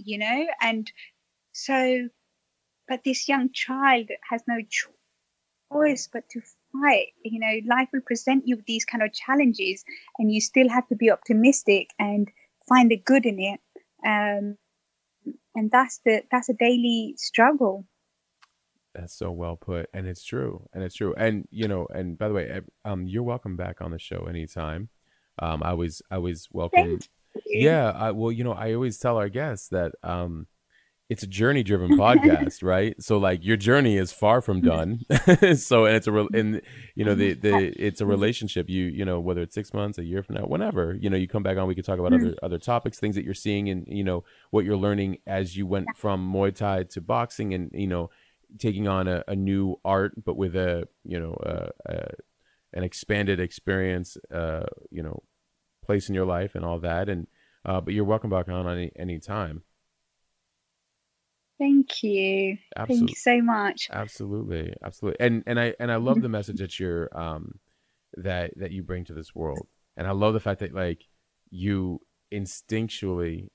and so, but this young child has no choice but to fight. Life will present you with these kind of challenges, and you still have to be optimistic and find the good in it. And that's a daily struggle. That's so well put, and it's true, and and by the way, you're welcome back on the show anytime. I always welcome. Yeah, I always tell our guests that it's a journey driven podcast, right? So like your journey is far from done. So, and it's it's a relationship. Whether it's 6 months, a year from now, whenever, you come back on, we could talk about other topics, things that you're seeing, and, what you're learning as you went from Muay Thai to boxing, and, taking on a new art, but with an expanded experience, place in your life and all that. And, but you're welcome back on any time. Thank you. Thank you so much. Absolutely. And I love the message that you're, that you bring to this world. And I love the fact that like you instinctively,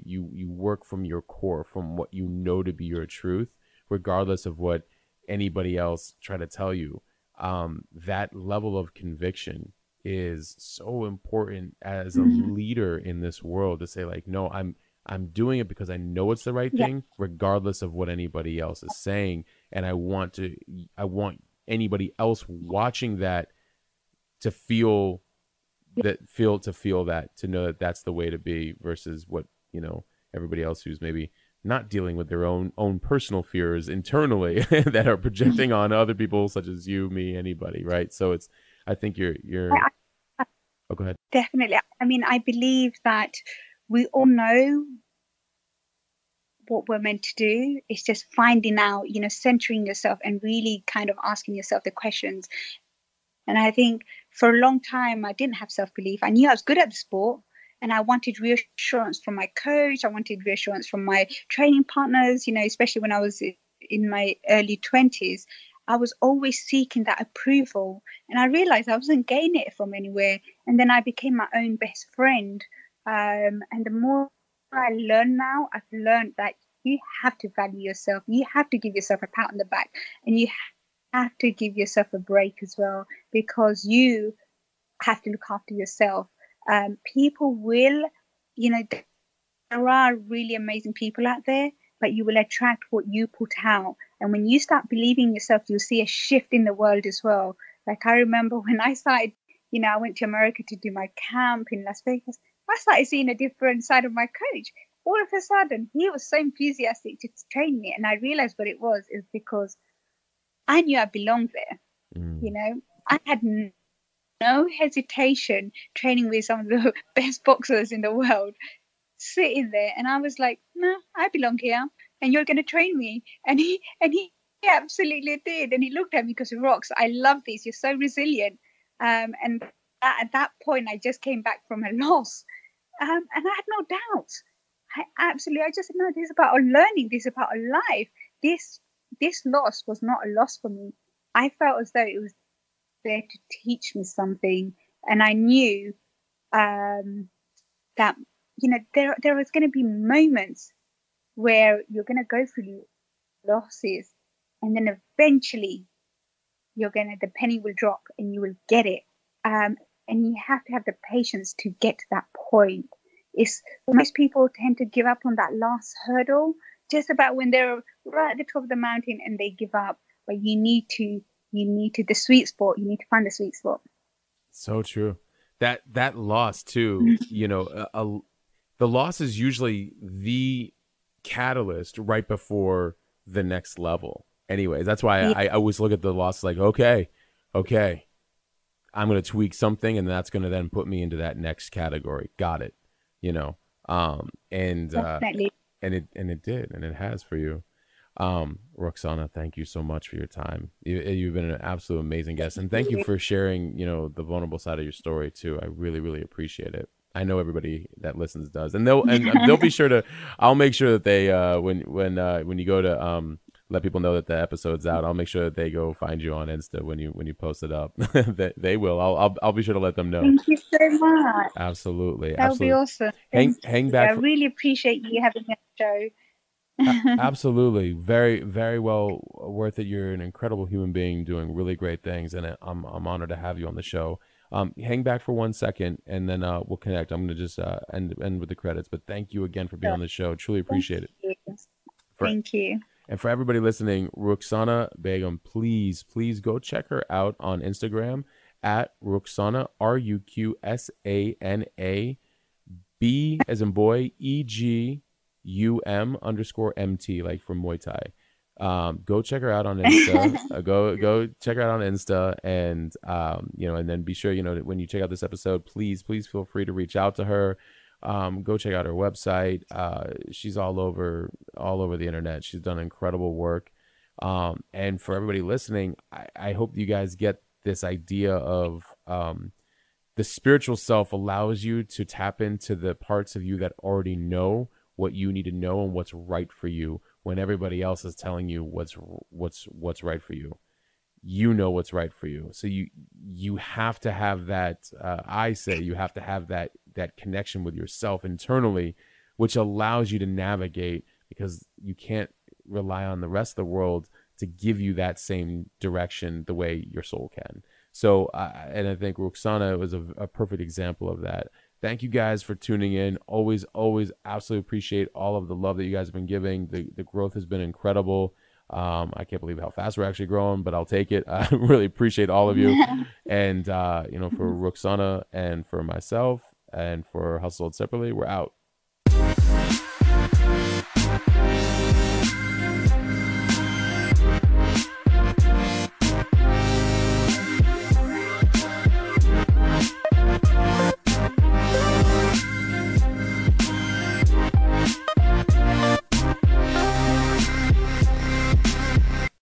you work from your core, from what you know to be your truth, regardless of what anybody else try to tell you. That level of conviction is so important as a leader in this world, to say like, no, I'm doing it because I know it's the right thing, regardless of what anybody else is saying. And I want anybody else watching that to feel that, to know that that's the way to be, versus what, everybody else who's maybe not dealing with their own personal fears internally that are projecting on other people, such as you, me, anybody. Right. So I think you're oh, go ahead. Definitely. I mean, I believe that we all know what we're meant to do. It's just finding out, centering yourself and really kind of asking yourself the questions. And I think for a long time, I didn't have self-belief. I knew I was good at the sport, and I wanted reassurance from my coach. I wanted reassurance from my training partners, especially when I was in my early 20s. I was always seeking that approval, and I realized I wasn't getting it from anywhere. And then I became my own best friend. And the more I learn now, I've learned that you have to value yourself. You have to give yourself a pat on the back, and you have to give yourself a break as well, because you have to look after yourself. People will, there are really amazing people out there, but you will attract what you put out. And when you start believing in yourself, you'll see a shift in the world as well. Like I remember when I started you know, I went to America to do my camp in Las Vegas. I started seeing a different side of my coach. All of a sudden, he was so enthusiastic to train me. And I realized what it was is because I knew I belonged there. You know, I had no hesitation training with some of the best boxers in the world, sitting there. And I was like, no, I belong here and you're going to train me. And he absolutely did. And he looked at me because, Rox, I love this. You're so resilient. And at that point, I just came back from a loss. And I had no doubts. I just said, no, this is about our learning. This is about our life. This loss was not a loss for me. I felt as though it was there to teach me something. And I knew that, you know, there was going to be moments where you're going to go through losses. And then eventually the penny will drop and you will get it. And you have to have the patience to get to that point. Most people tend to give up on that last hurdle, just about when they're right at the top of the mountain and they give up. But you need to the sweet spot. You need to find the sweet spot. So true. That loss too, you know, the loss is usually the catalyst right before the next level. Anyways, that's why I always look at the loss like, okay, I'm going to tweak something and that's going to then put me into that next category. Got it. You know, definitely. And it did, and it has for you. Ruqsana, thank you so much for your time. You've been an absolute amazing guest, and thank you for sharing, you know, the vulnerable side of your story too. I really, really appreciate it. I know everybody that listens does, and they'll be sure to. I'll make sure that they when you go to let people know that the episode's out, I'll make sure that they go find you on Insta when you post it up. they will. I'll be sure to let them know. Thank you so much. Absolutely. That would be awesome. Hang back. I really appreciate you having me on the show. Absolutely. Very, very well worth it. You're an incredible human being doing really great things, and I'm honored to have you on the show. Hang back for 1 second, and then we'll connect. I'm going to just end with the credits, but thank you again for being on the show. Truly appreciate it. Thank you. And for everybody listening, Ruqsana Begum, please go check her out on Instagram at Ruqsana, RUQSANA, B as in boy, EGUM_MT, like from Muay Thai. Go check her out on Insta. go check her out on Insta, and you know, and then be sure, you know, that when you check out this episode, please feel free to reach out to her. Go check out her website. She's all over the internet. She's done incredible work. And for everybody listening, I hope you guys get this idea of the spiritual self allows you to tap into the parts of you that already know what you need to know and what's right for you, when everybody else is telling you what's right for you. You know what's right for you. So you have to have that, I say you have to have that connection with yourself internally, which allows you to navigate, because you can't rely on the rest of the world to give you that same direction the way your soul can. So, and I think Ruqsana was a perfect example of that. Thank you guys for tuning in. Always absolutely appreciate all of the love that you guys have been giving. The growth has been incredible. I can't believe how fast we're actually growing, but I'll take it. I really appreciate all of you. And, you know, for Ruqsana and for myself and for Hustled Separately, we're out.